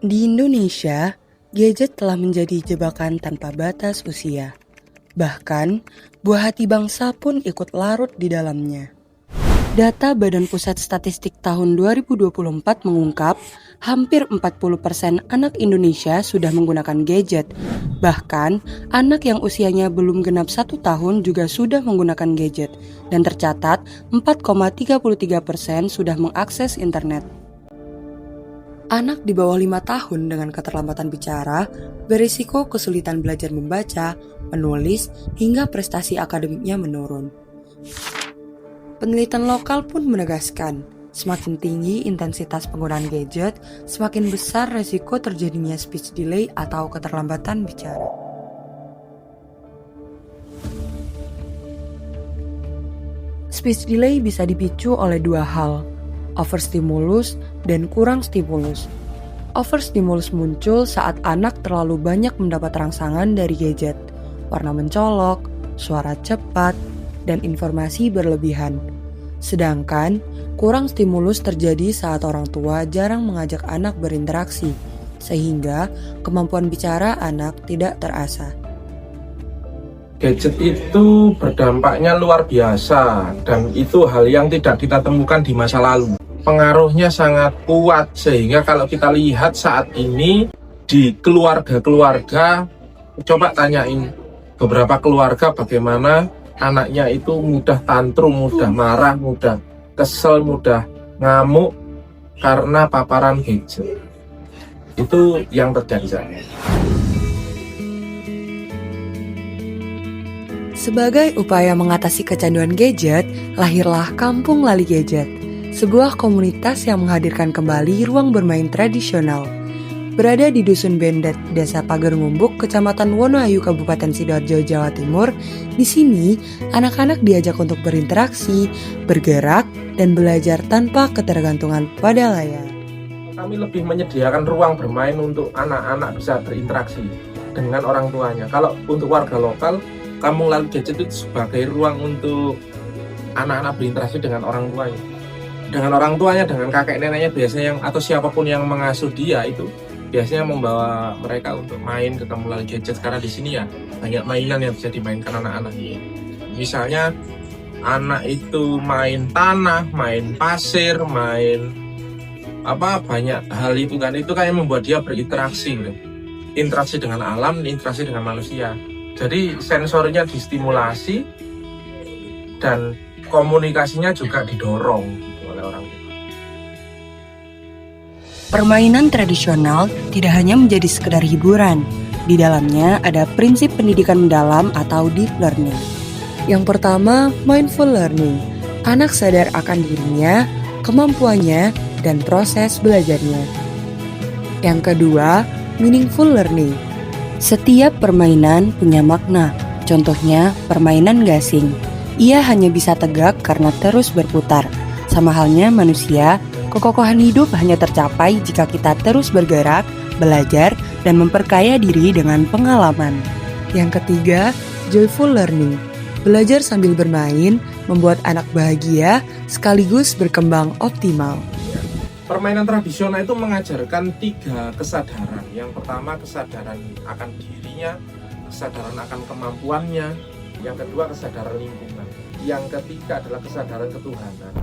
Di Indonesia, gadget telah menjadi jebakan tanpa batas usia. Bahkan, buah hati bangsa pun ikut larut di dalamnya. Data Badan Pusat Statistik tahun 2024 mengungkap, hampir 40% anak Indonesia sudah menggunakan gadget. Bahkan, anak yang usianya belum genap 1 tahun juga sudah menggunakan gadget. Dan tercatat, 4,33% sudah mengakses internet. Anak di bawah 5 tahun dengan keterlambatan bicara berisiko kesulitan belajar membaca, menulis, hingga prestasi akademiknya menurun. Penelitian lokal pun menegaskan, semakin tinggi intensitas penggunaan gadget, semakin besar resiko terjadinya speech delay atau keterlambatan bicara. Speech delay bisa dipicu oleh dua hal, overstimulus dan kurang stimulus. Overstimulus muncul saat anak terlalu banyak mendapat rangsangan dari gadget, warna mencolok, suara cepat, dan informasi berlebihan. Sedangkan, kurang stimulus terjadi saat orang tua jarang mengajak anak berinteraksi, sehingga kemampuan bicara anak tidak terasah. Gadget itu berdampaknya luar biasa dan itu hal yang tidak kita temukan di masa lalu. Pengaruhnya sangat kuat sehingga kalau kita lihat saat ini di keluarga-keluarga, coba tanyain beberapa keluarga bagaimana anaknya itu mudah tantrum, mudah marah, mudah kesel, mudah ngamuk karena paparan gadget. Itu yang terjadi. Sebagai upaya mengatasi kecanduan gadget, lahirlah Kampung Lali Gadget, sebuah komunitas yang menghadirkan kembali ruang bermain tradisional. Berada di Dusun Bendet, Desa Pager Ngumbuk, Kecamatan Wonoayu, Kabupaten Sidoarjo, Jawa Timur, di sini anak-anak diajak untuk berinteraksi, bergerak, dan belajar tanpa ketergantungan pada layar. Kami lebih menyediakan ruang bermain untuk anak-anak bisa berinteraksi dengan orang tuanya. Kalau untuk warga lokal, Kampung Lali Gadget itu sebagai ruang untuk anak-anak berinteraksi dengan orang tuanya. Dengan orang tuanya, dengan kakek neneknya biasanya yang atau siapapun yang mengasuh dia itu biasanya membawa mereka untuk main ke Kampung Lali Gadget karena di sini ya banyak mainan yang bisa dimainkan anak-anak ini. Misalnya anak itu main tanah, main pasir, main banyak hal itu kan yang membuat dia berinteraksi, interaksi dengan alam, interaksi dengan manusia. Jadi sensornya distimulasi dan komunikasinya juga didorong oleh orang tua. Permainan tradisional tidak hanya menjadi sekedar hiburan. Di dalamnya ada prinsip pendidikan mendalam atau deep learning. Yang pertama, mindful learning. Anak sadar akan dirinya, kemampuannya, dan proses belajarnya. Yang kedua, meaningful learning. Setiap permainan punya makna. Contohnya, permainan gasing. Ia hanya bisa tegak karena terus berputar. Sama halnya manusia, kekokohan hidup hanya tercapai jika kita terus bergerak, belajar, dan memperkaya diri dengan pengalaman. Yang ketiga, joyful learning. Belajar sambil bermain membuat anak bahagia sekaligus berkembang optimal. Permainan tradisional itu mengajarkan 3 kesadaran. Yang pertama, kesadaran akan dirinya, kesadaran akan kemampuannya. Yang kedua, kesadaran lingkungan. Yang ketiga adalah kesadaran ketuhanan.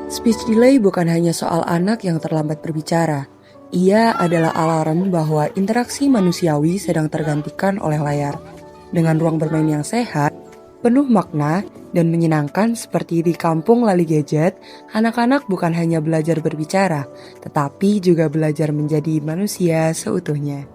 Speech delay bukan hanya soal anak yang terlambat berbicara. Ia adalah alarm bahwa interaksi manusiawi sedang tergantikan oleh layar. Dengan ruang bermain yang sehat, penuh makna, dan menyenangkan seperti di Kampung Lali Gadget, anak-anak bukan hanya belajar berbicara, tetapi juga belajar menjadi manusia seutuhnya.